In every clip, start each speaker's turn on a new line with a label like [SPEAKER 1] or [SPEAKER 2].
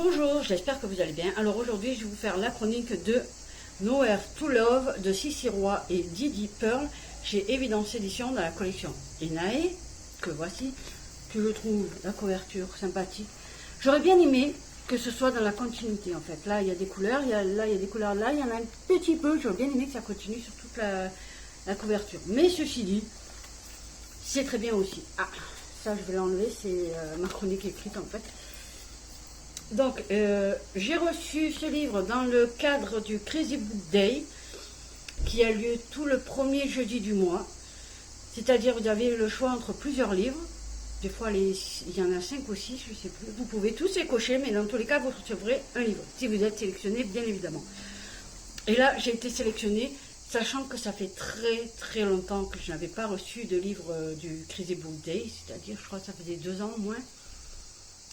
[SPEAKER 1] Bonjour, j'espère que vous allez bien. Alors aujourd'hui, je vais vous faire la chronique de Nowhere to Love de Sissi Roy et Didi Pearl chez Évidence Édition dans la collection Enae, que voici, que je trouve la couverture sympathique. J'aurais bien aimé que ce soit dans la continuité en fait. Là, il y a des couleurs, là, il y a des couleurs, là, il y en a un petit peu. J'aurais bien aimé que ça continue sur toute la couverture. Mais ceci dit, c'est très bien aussi. Ah, ça, je vais l'enlever, c'est ma chronique écrite en fait. Donc, j'ai reçu ce livre dans le cadre du Crazy Book Day qui a lieu tout le premier jeudi du mois. C'est-à-dire, vous avez le choix entre plusieurs livres. Des fois, il y en a 5 ou 6, je ne sais plus. Vous pouvez tous les cocher, mais dans tous les cas, vous recevrez un livre. Si vous êtes sélectionné, bien évidemment. Et là, j'ai été sélectionnée, sachant que ça fait très très longtemps que je n'avais pas reçu de livre du Crazy Book Day. C'est-à-dire, je crois que ça faisait 2 ans au moins.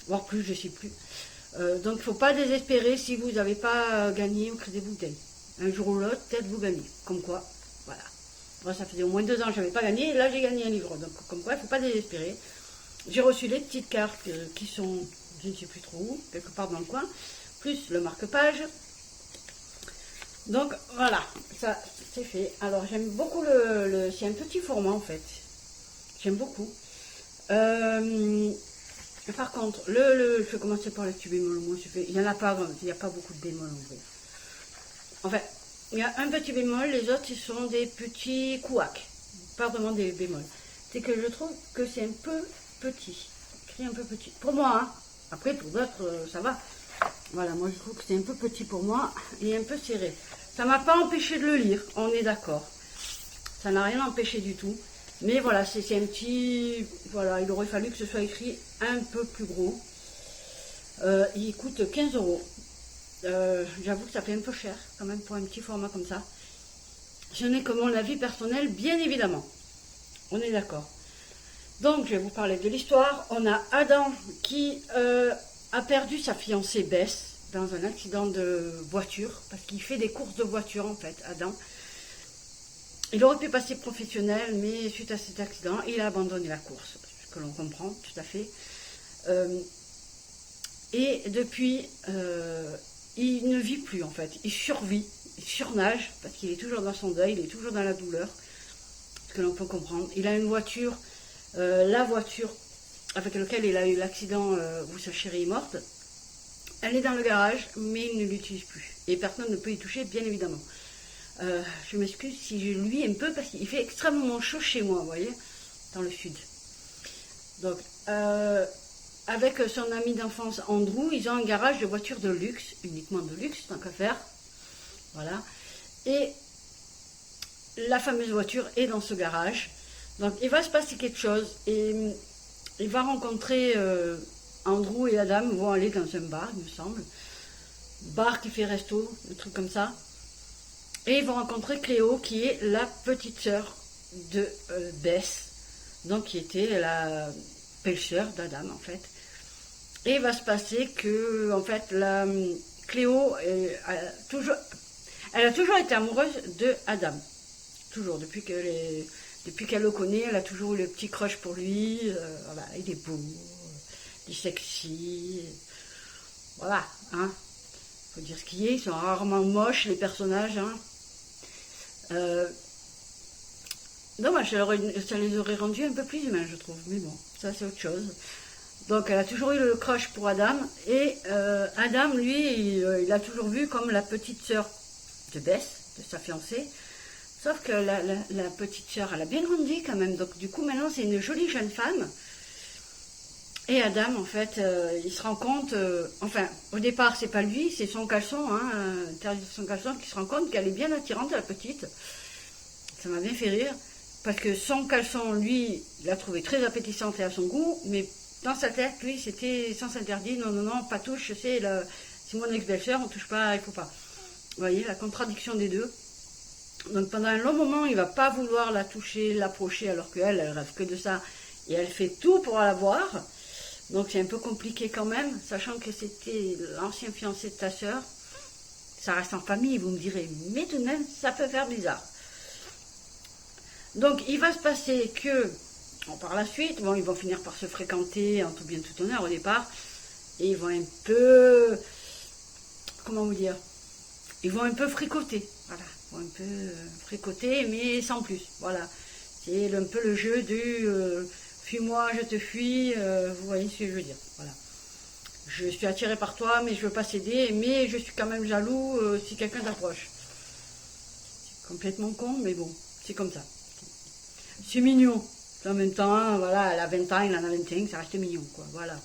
[SPEAKER 1] Voire plus, je ne sais plus. Donc il ne faut pas désespérer si vous n'avez pas gagné au Crazy Book Day. Un jour ou l'autre, peut-être vous gagnez. Comme quoi, voilà. Moi, ça faisait au moins 2 ans que je n'avais pas gagné, et là j'ai gagné un livre. Donc comme quoi, il ne faut pas désespérer. J'ai reçu les petites cartes qui sont, je ne sais plus trop où, quelque part dans le coin, plus le marque-page. Donc voilà, ça c'est fait. Alors j'aime beaucoup c'est un petit format en fait. J'aime beaucoup. Par contre, je vais commencer par les petits bémols. Moi, il n'y en a pas, il n'y a pas beaucoup de bémols en vrai. Enfin, il y a un petit bémol, les autres, ils sont des petits couacs. Pas vraiment des bémols. C'est que je trouve que c'est un peu petit. Écrit un peu petit. Pour moi, hein. Après, pour d'autres, ça va. Voilà, moi, je trouve que c'est un peu petit pour moi et un peu serré. Ça ne m'a pas empêché de le lire, on est d'accord. Ça n'a rien empêché du tout. Mais voilà, c'est un petit... Voilà, il aurait fallu que ce soit écrit un peu plus gros. Il coûte 15 €. J'avoue que ça fait un peu cher, quand même, pour un petit format comme ça. Ce n'est que mon avis personnel, bien évidemment. On est d'accord. Donc, je vais vous parler de l'histoire. On a Adam qui a perdu sa fiancée Bess dans un accident de voiture. Parce qu'il fait des courses de voiture, en fait, Adam. Il aurait pu passer professionnel, mais suite à cet accident, il a abandonné la course, ce que l'on comprend tout à fait. Et depuis, il ne vit plus en fait, il survit, il surnage, parce qu'il est toujours dans son deuil, il est toujours dans la douleur, ce que l'on peut comprendre. Il a une voiture, la voiture avec laquelle il a eu l'accident où sa chérie est morte, elle est dans le garage, mais il ne l'utilise plus. Et personne ne peut y toucher, bien évidemment. Je m'excuse si je lui un peu parce qu'il fait extrêmement chaud chez moi, vous voyez, dans le sud. Donc, avec son ami d'enfance Andrew, ils ont un garage de voitures de luxe, uniquement de luxe, tant qu'à faire. Voilà. Et la fameuse voiture est dans ce garage. Donc, il va se passer quelque chose et il va rencontrer Andrew et Adam vont aller dans un bar, il me semble. Bar qui fait resto, un truc comme ça. Et ils vont rencontrer Cléo, qui est la petite sœur de Bess, donc qui était la belle-sœur d'Adam, en fait. Et il va se passer que, en fait, Cléo, elle a toujours été amoureuse de Adam. Toujours, depuis qu'elle le connaît, elle a toujours eu le petit crush pour lui. Voilà, il est beau, il est sexy. Voilà, hein. Faut dire ce qu'il est, ils sont rarement moches, les personnages, hein. Dommage, ça les aurait rendus un peu plus humains, je trouve. Mais bon, ça c'est autre chose. Donc elle a toujours eu le crush pour Adam. Et Adam, lui, il a toujours vu comme la petite sœur de Bess, de sa fiancée. Sauf que la petite sœur, elle a bien grandi quand même. Donc du coup, maintenant, c'est une jolie jeune femme. Et Adam, en fait, il se rend compte, enfin, au départ, c'est pas lui, c'est son caleçon, hein, son caleçon, qui se rend compte qu'elle est bien attirante, la petite. Ça m'a bien fait rire, parce que son caleçon, lui, il l'a trouvé très appétissante et à son goût, mais dans sa tête, lui, c'était sens interdit, non, non, non, pas touche, c'est mon ex-belle-sœur, on touche pas, il faut pas. Vous voyez, la contradiction des deux. Donc pendant un long moment, il va pas vouloir la toucher, l'approcher, alors qu'elle, elle rêve que de ça, et elle fait tout pour la voir. Donc c'est un peu compliqué quand même, sachant que c'était l'ancien fiancé de ta sœur. Ça reste en famille, vous me direz, mais tout de même, ça peut faire bizarre. Donc il va se passer que, par la suite, bon, ils vont finir par se fréquenter en tout bien tout honneur au départ. et ils vont un peu, comment vous dire, ils vont un peu fricoter, voilà, ils vont un peu fricoter, mais sans plus, voilà. C'est un peu le jeu du fuis-moi, je te fuis, vous voyez ce que je veux dire, voilà. Je suis attirée par toi, mais je veux pas céder, mais je suis quand même jaloux si quelqu'un t'approche. C'est complètement con, mais bon, c'est comme ça. C'est mignon. En même temps, voilà, elle a 20 ans, il en a 25, ça reste mignon, quoi, voilà.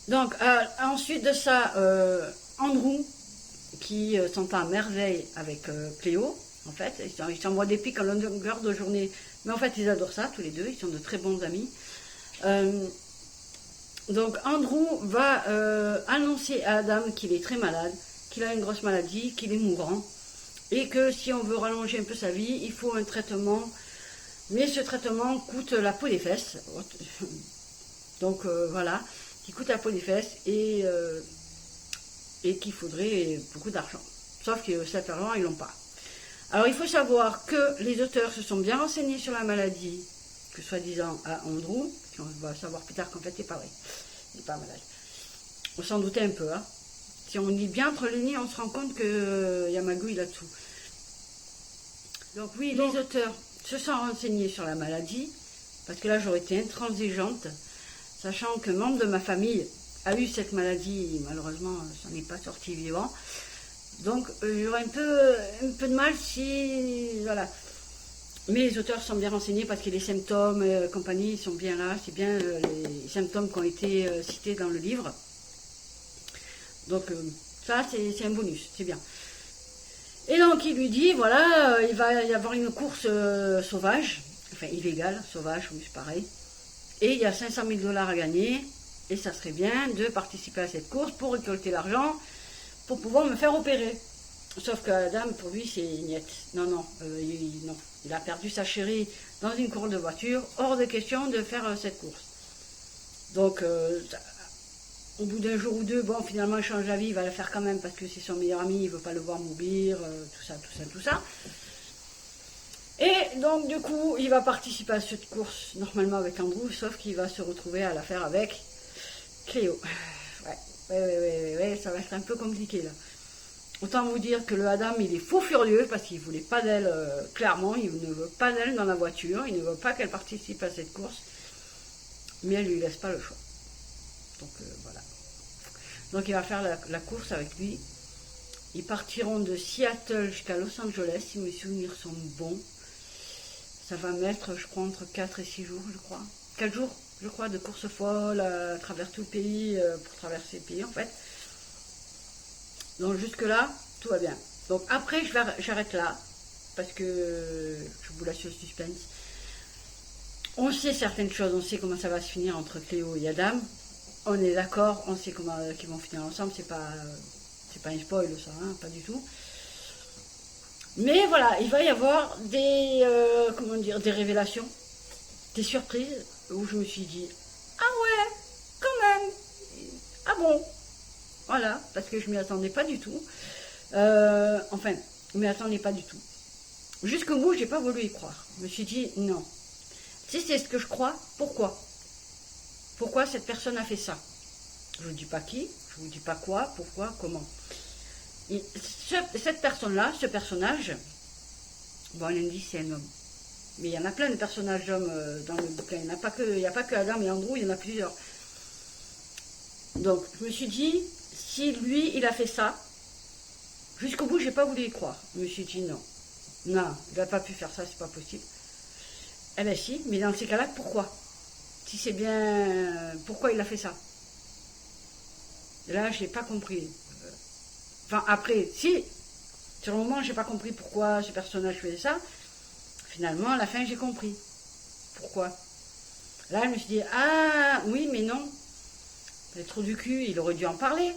[SPEAKER 1] Donc, ensuite de ça, Andrew, qui s'entend à merveille avec Cléo, en fait, ils s'envoient des pics en longueur de journée, mais en fait, ils adorent ça, tous les deux, ils sont de très bons amis. Donc, Andrew va annoncer à Adam qu'il est très malade, qu'il a une grosse maladie, qu'il est mourant, et que si on veut rallonger un peu sa vie, il faut un traitement, mais ce traitement coûte la peau des fesses. Donc, voilà, qui coûte la peau des fesses et qu'il faudrait beaucoup d'argent. Sauf que cet argent, ils l'ont pas. Alors, il faut savoir que les auteurs se sont bien renseignés sur la maladie, que soi-disant à Andrew, on va savoir plus tard qu'en fait, c'est pas vrai. Il n'est pas malade. On s'en doutait un peu, hein. Si on lit bien entre les lignes, on se rend compte que y a magouille là-dessous. Donc oui, les auteurs se sont renseignés sur la maladie, parce que là, j'aurais été intransigeante, sachant qu'un membre de ma famille a eu cette maladie, malheureusement, ça n'est pas sorti vivant. Donc, j'aurais un peu de mal si... Voilà. Mais les auteurs sont bien renseignés parce que les symptômes et compagnie sont bien là. C'est bien les symptômes qui ont été cités dans le livre. Donc, ça, c'est un bonus. C'est bien. Et donc, il lui dit, voilà, il va y avoir une course sauvage. Enfin, illégale, sauvage, oui, c'est pareil. Et il y a 500 000 $ à gagner. Et ça serait bien de participer à cette course pour récolter l'argent pour pouvoir me faire opérer. Sauf que Adam, pour lui, c'est niette. Non, non, non. Il a perdu sa chérie dans une course de voiture. Hors de question de faire cette course. Donc, au bout d'un jour ou deux, bon, finalement, il change d'avis. Il va le faire quand même parce que c'est son meilleur ami. Il ne veut pas le voir mourir. Tout ça, tout ça, tout ça. Et donc, du coup, il va participer à cette course normalement avec Andrew. Sauf qu'il va se retrouver à la faire avec Cléo. Ouais, ça va être un peu compliqué là. Autant vous dire que le Adam, il est fou furieux parce qu'il ne voulait pas d'elle, clairement, il ne veut pas d'elle dans la voiture, il ne veut pas qu'elle participe à cette course, mais elle ne lui laisse pas le choix. Donc voilà. Donc il va faire la course avec lui. Ils partiront de Seattle jusqu'à Los Angeles, si mes souvenirs sont bons. Ça va mettre, je crois, entre 4 et 6 jours, je crois. 4 jours, je crois, de course folle à travers tout le pays, pour traverser le pays en fait. Donc jusque là, tout va bien. Donc après, j'arrête là, parce que je vous laisse le suspense. On sait certaines choses, on sait comment ça va se finir entre Cléo et Adam. On est d'accord, on sait comment ils vont finir ensemble, c'est pas un spoil ça, hein, pas du tout. Mais voilà, il va y avoir des, des révélations, des surprises, où je me suis dit, ah ouais, quand même, ah bon. Voilà, parce que je ne m'y attendais pas du tout. Enfin, je ne m'y attendais pas du tout. Jusqu'au bout, je n'ai pas voulu y croire. Je me suis dit, non. Si c'est ce que je crois, pourquoi? Pourquoi cette personne a fait ça? Je ne vous dis pas qui, je ne vous dis pas quoi, pourquoi, comment. Et cette personne-là, ce personnage, bon, l'indice, c'est un homme. Mais il y en a plein de personnages d'hommes dans le bouquin. Il n'y a pas que Adam et Andrew, il y en a plusieurs. Donc, je me suis dit, si lui, il a fait ça, jusqu'au bout, j'ai pas voulu y croire. Je me suis dit non. Non, il n'a pas pu faire ça, c'est pas possible. Eh bien si, mais dans ces cas-là, pourquoi? Si c'est bien... Pourquoi il a fait ça? Et là, je n'ai pas compris. Enfin, après, si, sur le moment, j'ai pas compris pourquoi ce personnage faisait ça. Finalement, à la fin, j'ai compris. Pourquoi? Là, je me suis dit, ah, oui, mais non. Le trou du cul, il aurait dû en parler.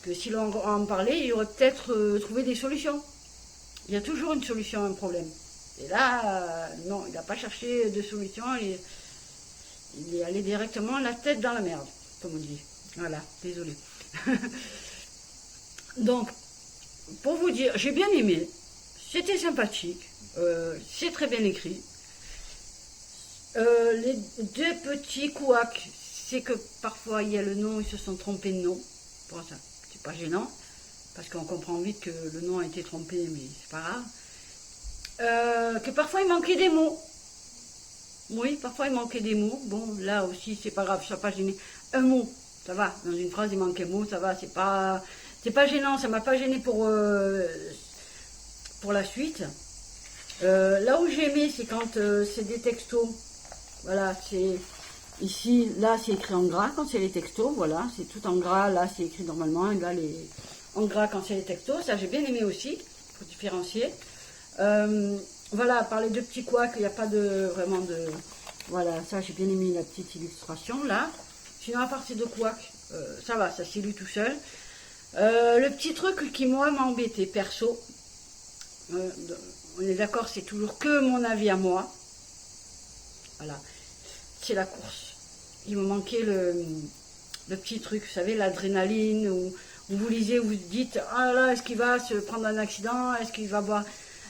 [SPEAKER 1] Parce que s'il en parlait, il aurait peut-être trouvé des solutions. Il y a toujours une solution à un problème. Et là, non, il n'a pas cherché de solution. Il est allé directement la tête dans la merde, comme on dit. Voilà, désolé. Donc, pour vous dire, j'ai bien aimé. C'était sympathique. C'est très bien écrit. Les deux petits couacs, sais que parfois il y a le nom, ils se sont trompés de nom. Bon, ça, c'est pas gênant, parce qu'on comprend vite que le nom a été trompé, mais c'est pas grave. Que parfois il manquait des mots. Oui, parfois il manquait des mots. Bon, là aussi, c'est pas grave, ça n'a pas gêné. Un mot, ça va. Dans une phrase, il manque un mot, ça va. C'est pas gênant, ça m'a pas gêné pour la suite. Là où j'ai aimé, c'est quand c'est des textos. Voilà, c'est ici, là, c'est écrit en gras quand c'est les textos. Voilà, c'est tout en gras. Là, c'est écrit normalement. Et là, en gras quand c'est les textos. Ça, j'ai bien aimé aussi. Il faut différencier. Voilà, par les deux petits couacs, il n'y a pas vraiment de... Voilà, ça j'ai bien aimé la petite illustration là. Sinon à part ces deux couacs, ça va, ça s'illustre tout seul. Le petit truc qui moi m'a embêté, perso, on est d'accord, c'est toujours que mon avis à moi. Voilà, c'est la course. Il me manquait le petit truc, vous savez, l'adrénaline, où vous lisez, vous dites, ah là, est-ce qu'il va se prendre un accident, est-ce qu'il va boire...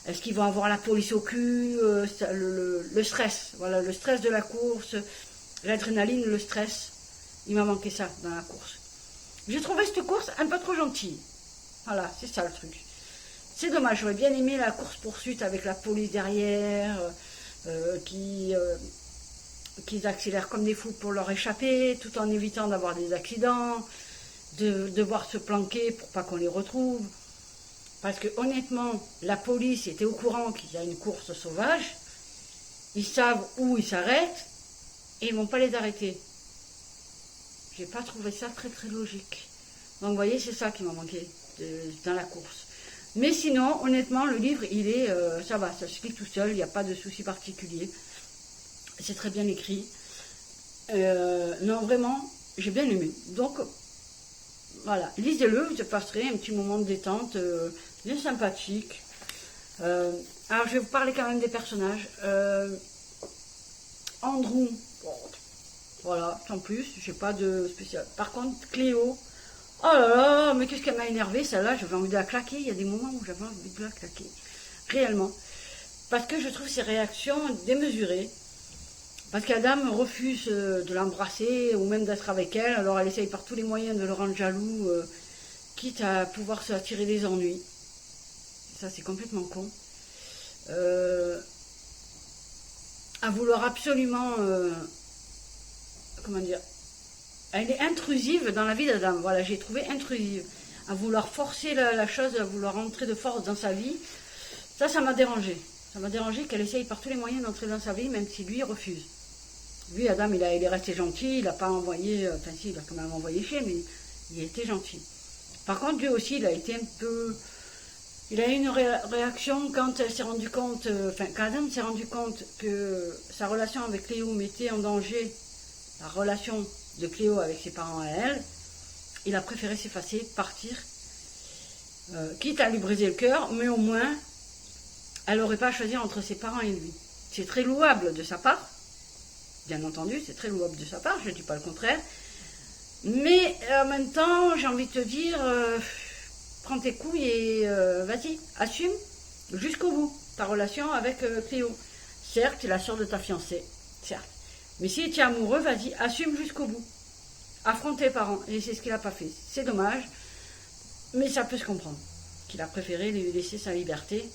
[SPEAKER 1] Est-ce qu'ils vont avoir la police au cul, le stress, voilà, le stress de la course, l'adrénaline, le stress. Il m'a manqué ça dans la course. J'ai trouvé cette course un peu trop gentille. Voilà, c'est ça le truc. C'est dommage, j'aurais bien aimé la course-poursuite avec la police derrière, qu'ils accélèrent comme des fous pour leur échapper, tout en évitant d'avoir des accidents, de devoir se planquer pour pas qu'on les retrouve. Parce que honnêtement, la police était au courant qu'il y a une course sauvage. Ils savent où ils s'arrêtent et ils ne vont pas les arrêter. J'ai pas trouvé ça très très logique. Donc vous voyez, c'est ça qui m'a manqué dans la course. Mais sinon, honnêtement, le livre, il est, ça va, ça se lit tout seul, il n'y a pas de souci particulier. C'est très bien écrit. Non, vraiment, j'ai bien aimé. Donc, voilà, lisez-le, vous passerez un petit moment de détente bien sympathique. Alors, je vais vous parler quand même des personnages. Andrew, bon, voilà, sans plus, j'ai pas de spécial. Par contre, Cléo, oh là là, mais qu'est-ce qu'elle m'a énervé celle-là, j'avais envie de la claquer. Il y a des moments où j'avais envie de la claquer, réellement. Parce que je trouve ses réactions démesurées. Parce qu'Adam refuse de l'embrasser ou même d'être avec elle, alors elle essaye par tous les moyens de le rendre jaloux, quitte à pouvoir se attirer des ennuis. Ça, c'est complètement con. À vouloir absolument... comment dire, elle est intrusive dans la vie d'Adam. Voilà, j'ai trouvé intrusive. À vouloir forcer la chose, à vouloir entrer de force dans sa vie, ça m'a dérangé. Ça m'a dérangé qu'elle essaye par tous les moyens d'entrer dans sa vie, même si lui refuse. Lui, Adam, il est resté gentil, il n'a pas envoyé, enfin si, il a quand même envoyé chier, mais il était gentil. Par contre, lui aussi, il a été un peu... Il a eu une réaction quand elle s'est rendu compte, quand Adam s'est rendu compte que sa relation avec Cléo mettait en danger la relation de Cléo avec ses parents à elle, il a préféré s'effacer, partir, quitte à lui briser le cœur, mais au moins, elle n'aurait pas à choisir entre ses parents et lui. C'est très louable de sa part, bien entendu, c'est très louable de sa part, je ne dis pas le contraire, mais en même temps, j'ai envie de te dire, prends tes couilles et vas-y, assume jusqu'au bout ta relation avec Cléo. Certes, tu es la sœur de ta fiancée, certes. Mais si tu es amoureux, vas-y, assume jusqu'au bout. Affronte tes parents. Et c'est ce qu'il n'a pas fait. C'est dommage. Mais ça peut se comprendre. Qu'il a préféré lui laisser sa liberté.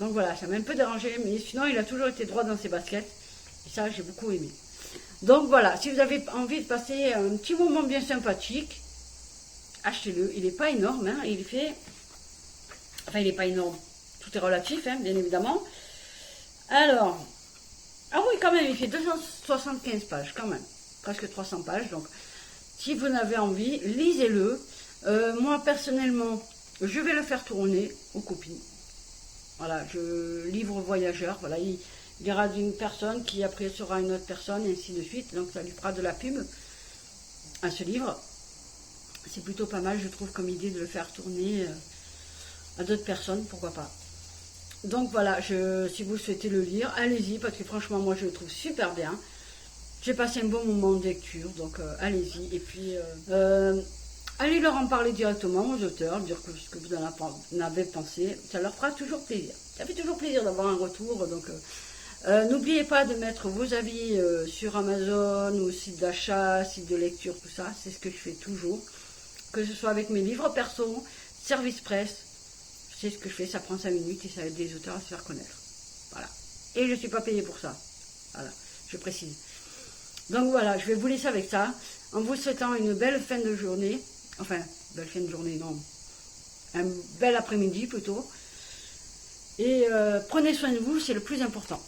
[SPEAKER 1] Donc voilà, ça m'a un peu dérangé. Mais sinon, il a toujours été droit dans ses baskets. Et ça, j'ai beaucoup aimé. Donc voilà, si vous avez envie de passer un petit moment bien sympathique, achetez-le. Il n'est pas énorme. Hein. Il fait... Enfin, il n'est pas énorme. Tout est relatif, hein, bien évidemment. Alors... Ah oui, quand même, il fait 275 pages, quand même. Presque 300 pages. Donc, si vous en avez envie, lisez-le. Moi, personnellement, je vais le faire tourner aux copines. Voilà, je livre voyageur. Voilà, il ira d'une personne qui après sera une autre personne, et ainsi de suite. Donc, ça lui fera de la pub à ce livre. C'est plutôt pas mal, je trouve, comme idée de le faire tourner à d'autres personnes, pourquoi pas. Donc voilà, si vous souhaitez le lire, allez-y, parce que franchement, moi, je le trouve super bien. J'ai passé un bon moment de lecture, donc allez-y. Et puis, allez leur en parler directement aux auteurs, dire ce que vous en avez pensé. Ça leur fera toujours plaisir. Ça fait toujours plaisir d'avoir un retour, donc N'oubliez pas de mettre vos avis sur Amazon ou site d'achat, site de lecture, tout ça. C'est ce que je fais toujours. Que ce soit avec mes livres perso, service presse. C'est ce que je fais, ça prend 5 minutes et ça aide les auteurs à se faire connaître. Voilà. Et je ne suis pas payée pour ça. Voilà, je précise. Donc voilà, je vais vous laisser avec ça. En vous souhaitant une belle fin de journée. Enfin, belle fin de journée, non. Un bel après-midi plutôt. Et prenez soin de vous, c'est le plus important.